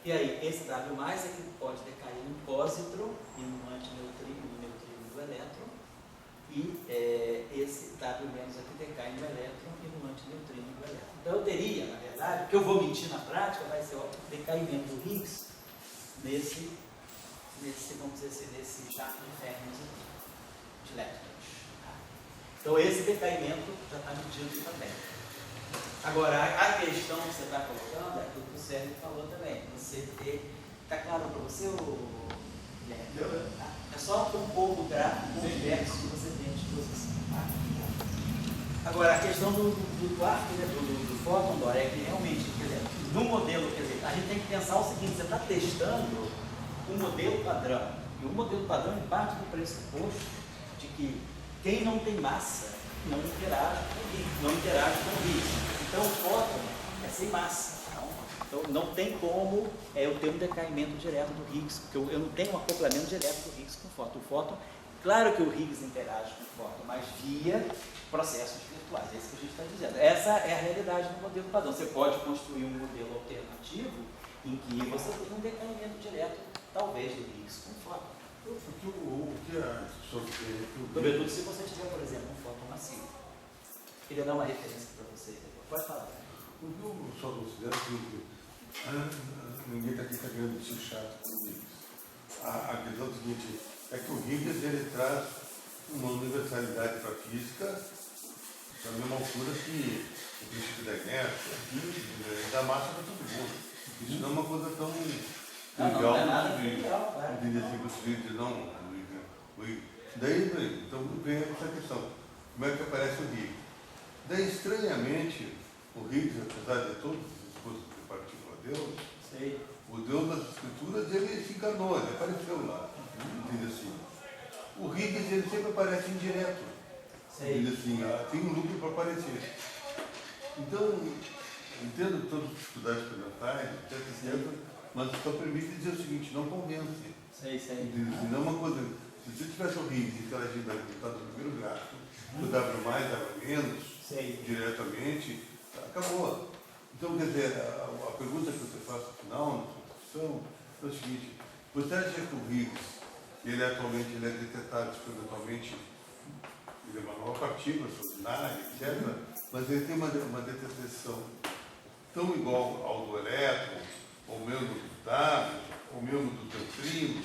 E aí, esse W+ é que pode decair num pósitron e num antineutrino, no neutrino do elétron. E esse W- aqui decai no elétron e no antineutrino do elétron. Então eu teria, na verdade, o que eu vou medir na prática vai ser o decaimento do Higgs nesse vamos dizer assim, nesse jato de férmions de elétrons. Tá? Então esse decaimento já está medido também. Agora, a questão que você está colocando é aquilo que o Sérgio falou também. Você ter. Está claro para você, Guilherme? Tá? É só compor o gráfico com os vértices que você tem à disposição. Tá? Agora, a questão do quarto, né, do fóton, Dora, é que realmente, quer dizer, no modelo, quer dizer, a gente tem que pensar o seguinte: você está testando um modelo padrão. E o modelo padrão parte do pressuposto de que quem não tem massa não interage com o Higgs. Então o fóton é sem massa. Então não tem como eu ter um decaimento direto do Higgs, porque eu não tenho um acoplamento direto do Higgs com o fóton. O fóton, claro que o Higgs interage com o fóton, mas via processos virtuais. É isso que a gente está dizendo. Essa é a realidade do modelo padrão. Você pode construir um modelo alternativo em que você tem um decaimento direto, talvez, do Higgs com o fóton. O que a Sobretudo se você tiver, por exemplo, um fóton massivo. Queria dar uma referência para vocês. Pode falar. O que eu só considero que ninguém está aqui querendo ser chato com o Higgs. A questão é o seguinte, é que o Higgs ele traz uma universalidade para a física da mesma altura que o princípio da inércia, da massa para todo mundo. Isso não é uma coisa tão Não é nada trivial, claro. Daí, então vem essa questão, como é que aparece o Higgs? Daí, estranhamente, o Higgs, apesar de todas as coisas que partícula Deus, o Deus das Escrituras, ele se encarnou, ele apareceu lá, entende assim. O Higgs, ele sempre aparece indireto, entende assim, tem um lucro para aparecer. Então, entendo todas as dificuldades experimentais, etc, mas só permite dizer o seguinte, não convence. Entende assim, não é uma coisa, se você tivesse o Higgs interagindo ali, está no primeiro gráfico, o W+, W-, diretamente, acabou. Então, quer dizer, a pergunta que você faz no final, na sua discussão, é o seguinte, você acha que o Higgs, ele atualmente ele é detectado experimentalmente, ele é uma nova partícula extraordinária, etc., mas ele tem uma detecção tão igual ao do elétron, ou mesmo do W, ou mesmo do neutrino,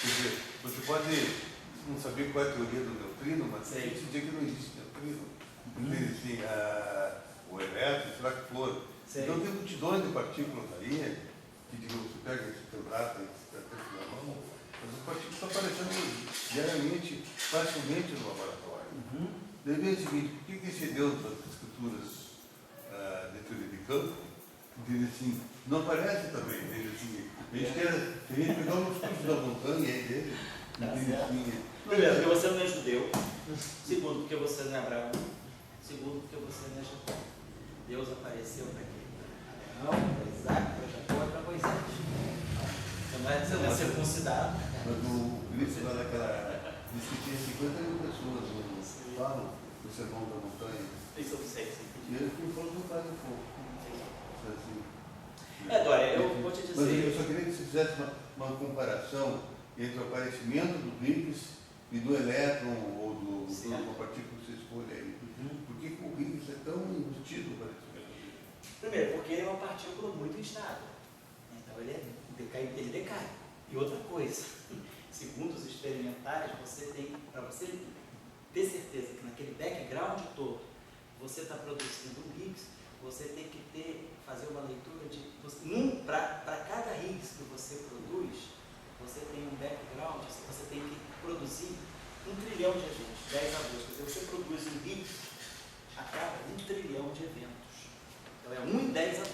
quer dizer, você pode não saber qual é a teoria do neutrino, mas tem que dizer que não existe neutrino. Entende assim, o elétron, será que for? Então tem multidões de partículas aí, que digamos, você pega esse teu data, na mão, mas as partículas estão aparecendo diariamente, facilmente no laboratório. Daí vem o seguinte, por que esse Deus das escrituras de teoria de campo, entende assim, não aparece também, entende assim, a gente quer pegar uns cursos da montanha aí dele, entende assim. Primeiro, porque você não é judeu. Segundo, porque você não é Abraão. Segundo, porque você não é Jacó. Deus apareceu para quê? Para Abraão, para Isaac, para Jacó e para Moisés. Você não é circuncidado. Mas o Cristo lá naquela. Diz que tinha 50 mil pessoas no Sermão da Montanha. Isso eu sei, sim. E ele falou que não faz um pouco. Dória, eu vou te dizer. Mas eu só queria que você fizesse uma comparação entre o aparecimento do Higgs e do elétron ou de uma partícula que você escolhe aí. Por que o Higgs é tão embutido no aparecimento dele? Primeiro, porque ele é uma partícula muito instável. Então ele decai. E outra coisa, segundo os experimentais, para você ter certeza que naquele background todo você está produzindo um Higgs, você tem que fazer uma leitura de. Para cada Higgs que você produz, você tem um background, você tem que produzir 1 trilhão de eventos, 10 avós. Quer dizer, você produz um Higgs a cada 1 trilhão de eventos. Então é 1 em 10 a 12.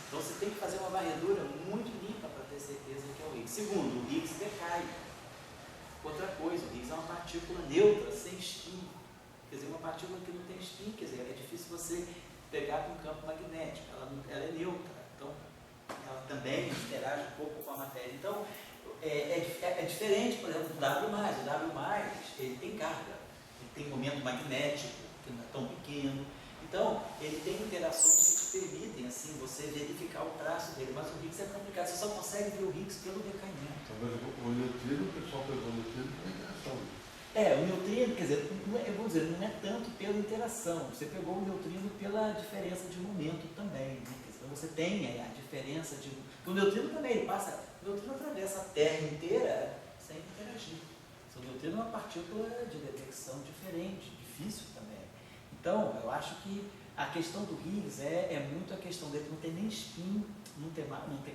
Então você tem que fazer uma varredura muito limpa para ter certeza que é o Higgs. Segundo, o Higgs decai. Outra coisa, o Higgs é uma partícula neutra, sem spin. Quer dizer, uma partícula que não tem spin, quer dizer, é difícil você pegar com um campo magnético, ela é neutra, então ela também interage um pouco com a matéria. Então, é diferente, por exemplo, do W+. O W+, ele tem carga, ele tem momento magnético, que não é tão pequeno. Então, ele tem interações que te permitem, assim, você verificar o traço dele, mas o Higgs é complicado, você só consegue ver o Higgs pelo decaimento. O neutrino, o pessoal pegou o neutrino pela interação. O neutrino, quer dizer, eu vou dizer, não é tanto pela interação, você pegou o neutrino pela diferença de momento também, né? Então você tem a diferença de. O neutrino também, o neutrino atravessa a Terra inteira sem interagir. O neutrino é uma partícula de detecção diferente, difícil também. Então, eu acho que a questão do Higgs é muito a questão dele não ter nem spin, não ter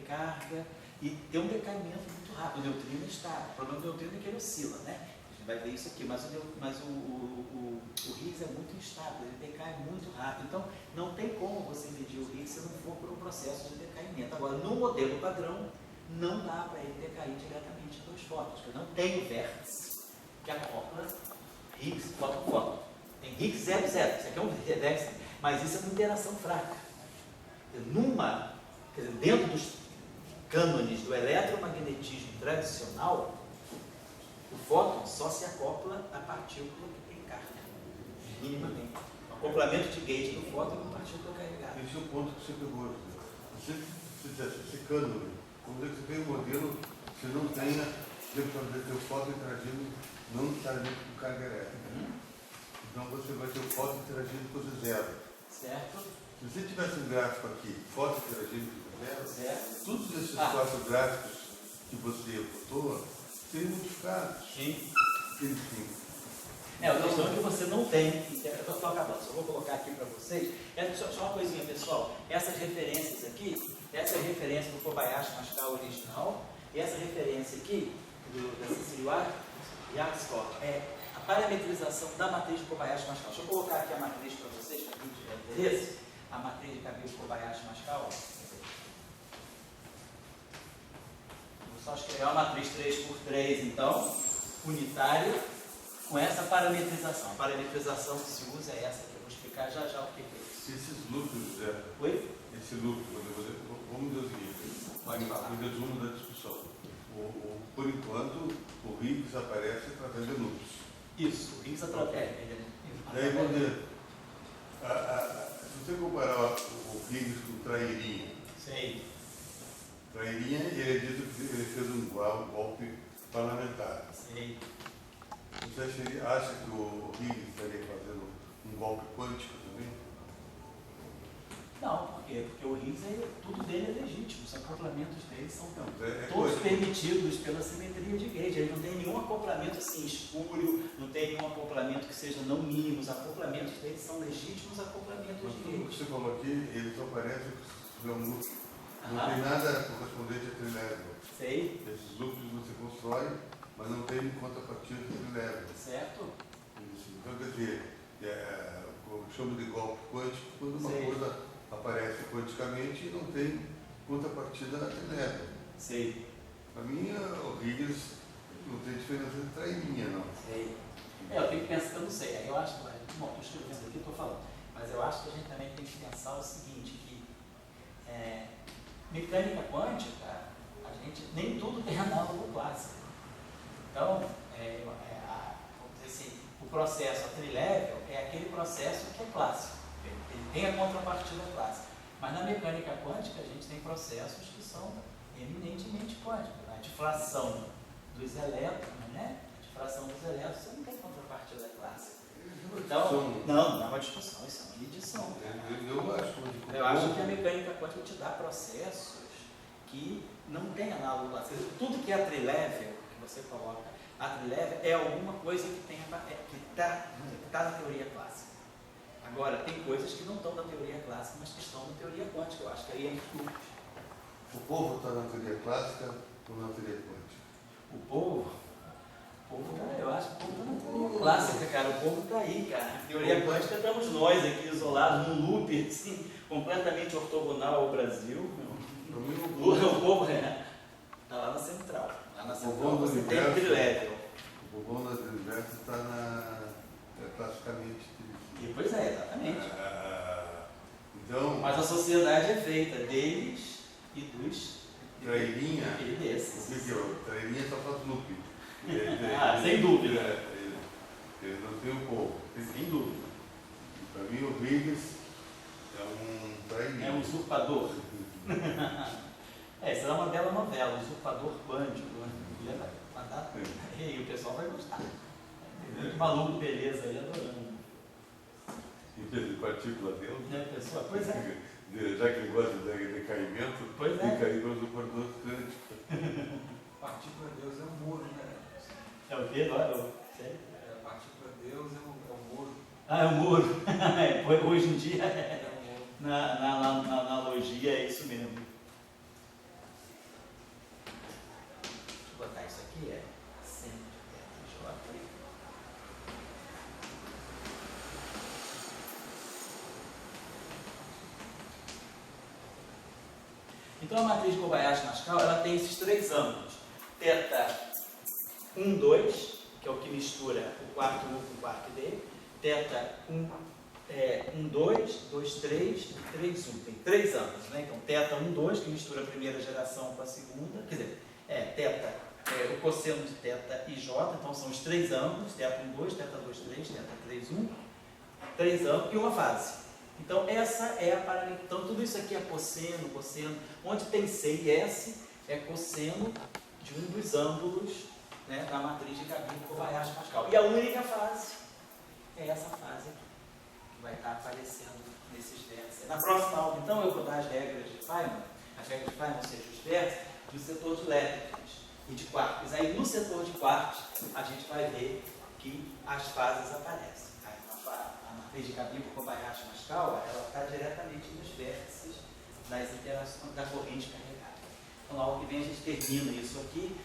carga e ter um decaimento muito rápido. O neutrino está. O problema do neutrino é que ele oscila, né? Vai ver isso aqui, mas o Higgs é muito instável, ele decai muito rápido. Então, não tem como você medir o Higgs se não for por um processo de decaimento. Agora, no modelo padrão, não dá para ele decair diretamente em 2 fótons, porque não tem o vértice que acopla Higgs fóton-fóton. Tem Higgs 0,0, isso aqui é um vértice, mas isso é uma interação fraca. Quer dizer, dentro dos cânones do eletromagnetismo tradicional, o fóton só se acopla à partícula que tem carga, minimamente. O acoplamento de gate do fóton é uma partícula carregada. Esse é o ponto que você pegou. Você cânone, vamos dizer que você tem um modelo que não tenha, o fóton interagindo, não interagindo com carga elétrica. Então você vai ter o fóton interagindo com coisa zero. Certo? Se você tivesse um gráfico aqui, foto interagindo com ela, Certo? todos esses 4 gráficos que você botou seriam multiplicados. Sim. Enfim. A questão é que você não tem, eu estou acabando, só vou colocar aqui para vocês, só uma coisinha pessoal, essas referências aqui, essa é a referência do Kobayashi Maschal original, e essa referência aqui, da Cecília Yaxcott, é a parametrização da matriz de Kobayashi Maschal. Deixa eu colocar aqui a matriz para vocês, para quem tiver interesse, a matriz de cabelo de Kobayashi Maschal. Vou só escrever uma matriz 3x3, então, unitária, com essa parametrização. A parametrização que se usa é essa que eu vou explicar já já o que é isso. Se esses núcleos, Oi? esse núcleo, vamos dizer o seguinte, Pode falar. o resumo da discussão. Por enquanto, o Higgs aparece através de núcleos. Isso, o Higgs através. Daí, se você comparar o Higgs com o Trairinha, Sei. Trairinha, ele é dito que ele fez um golpe parlamentar. Sei. Você acha que o Higgs estaria fazendo um golpe quântico também? Não, por quê? Porque o Higgs, tudo dele é legítimo, os acoplamentos dele são todos coisa. permitidos pela simetria de Gage. Ele não tem nenhum acoplamento assim espúrio, não tem nenhum acoplamento que seja não mínimo. Os acoplamentos dele são legítimos acoplamentos Mas de tudo que Gage. você falou aqui, ele só parece que é um núcleo. Não tem nada correspondente a trilevel. Sei. Esses núcleos você constrói, mas não tem contrapartida trilevel. Certo? Então, quer dizer, eu chamo de golpe quântico quando uma Sei. coisa aparece quanticamente e não tem contrapartida trilevel. Sei. Para mim, o Higgs não tem diferença de traininha, não. Sei. Eu tenho que pensar, eu não sei, eu acho, bom, estou escrevendo aqui, estou falando, mas eu acho que a gente também tem que pensar o seguinte, que mecânica quântica, a gente, nem tudo tem análogo clássico. Então, vamos dizer assim, o processo a trilevel é aquele processo que é clássico, ele tem a contrapartida clássica, mas na mecânica quântica a gente tem processos que são eminentemente quânticos. A difração dos elétrons, né? A difração dos elétrons, você não tem contrapartida clássica. Então, não é uma discussão, isso é uma medição. Eu acho que a mecânica quântica te dá processos que não tem análogo clássico. Tudo que é trilevel, que você coloca, a trilevel é alguma coisa que está na teoria clássica. Agora, tem coisas que não estão na teoria clássica, mas que estão na teoria quântica. Eu acho que aí é muito. O povo está na teoria clássica ou na teoria quântica? O povo, eu acho que o povo está na teoria clássica, cara. O povo está aí, cara. Na teoria quântica estamos nós aqui isolados num loop assim, completamente ortogonal ao Brasil. O povo está lá na central. Lá na central você tem o trilevel. O bom do universo está classicamente. Pois é, exatamente. Então, mas a sociedade é feita deles e dos trairinha. E desses. O que é o trairinha só faz loop. Sem dúvida. Ele não tem o povo. Sem dúvida. Para mim, o Higgs é um trairinha. É um usurpador. Será uma bela novela, Usurpador Quântico. E o pessoal vai gostar. Muito maluco, beleza, aí adorando. Em vez de partícula dentro. Pessoal, pois é. Já que ele gosta de decaimento, pois é. decair para o usurpador quântico. Partícula de Deus é um muro, né? É o quê? Sério? Partícula de Deus é um muro. É o muro. Hoje em dia, É um muro. na analogia, é isso mesmo. Deixa eu botar isso aqui, sempre J. Então a matriz de Kobayashi-Maschal, ela tem esses 3 ângulos. Teta 1, 2, que é o que mistura o quarto U com o quarto D. Teta 1, 2, 2, 3 e 3, 1. Tem 3 ângulos, né? Então teta 1, 2, que mistura a primeira geração com a segunda. Quer dizer, teta, o cosseno de teta e J, então são os 3 ângulos, teta 1, 2, teta 2, 3, teta 3, 1. 3 ângulos e uma fase. Então, essa é a paralela. Então, tudo isso aqui é cosseno. Onde tem C e S, é cosseno de um dos ângulos, né, da matriz de Kabir-Kobayashi-Maschal. E a única fase é essa fase aqui, que vai estar aparecendo desses vértices. Na próxima aula, então, eu vou dar as regras de Feynman. As regras de Feynman, ou seja, os vértices do setor de elétrons e de quarks. Aí, no setor de quarks, a gente vai ver que as fases aparecem. A matriz de Kabib-Kobayashi-Maskawa, ela está diretamente nos vértices das interações da corrente carregada. Então, na aula que vem, a gente termina isso aqui,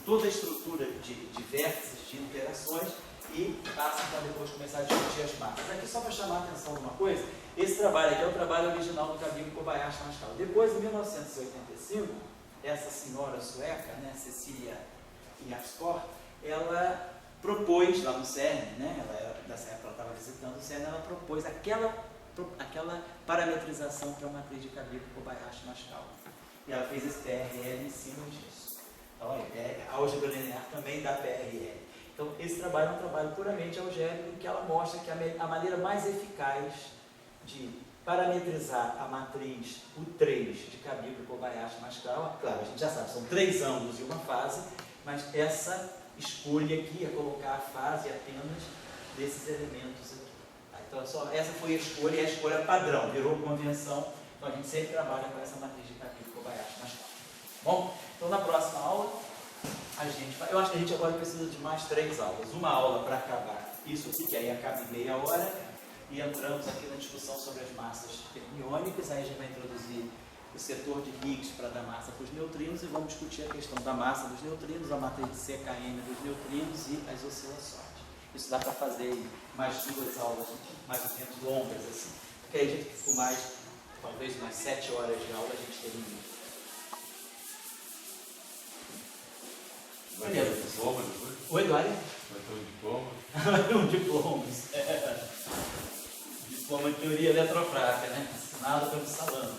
toda a estrutura de vértices, de interações, e passa para depois começar a discutir as massas. Aqui, só para chamar a atenção de uma coisa, esse trabalho aqui é o trabalho original do Kabib-Kobayashi-Maskawa. Depois, em 1985, essa senhora sueca, né, Cecilia Jaspor, ela propôs, lá no CERN, né, dessa época ela estava visitando o CERN, ela propôs aquela parametrização que é a matriz de Kabib-Kobayashi-Maskawa. E ela fez esse PRL em cima disso. Então, a álgebra linear também dá PRL. Então, esse trabalho é um trabalho puramente algébrico, em que ela mostra que a maneira mais eficaz de parametrizar a matriz U3 de Kabib-Kobayashi-Maskawa, claro, a gente já sabe, são 3 ângulos e uma fase, mas essa escolha aqui é colocar a fase apenas desses elementos aqui. Então, essa foi a escolha padrão, virou convenção. Então, a gente sempre trabalha com essa matriz de Kabib-Kobayashi-Maskawa. Bom, então na próxima aula, eu acho que a gente agora precisa de mais 3 aulas. Uma aula para acabar isso aqui, que aí acaba em meia hora, e entramos aqui na discussão sobre as massas fermiônicas. Aí a gente vai introduzir o setor de Higgs para dar massa para os neutrinos e vamos discutir a questão da massa dos neutrinos, a matriz de CKM dos neutrinos e as oscilações. Isso dá para fazer mais 2 aulas mais ou menos longas, assim. Acredito que com talvez mais 7 horas de aula a gente termine. Vai ter um diploma depois? Oi, Eduardo? Vai ter um diploma? Um diploma. Diploma em teoria eletrofrática, né? Assinado pelo Salão.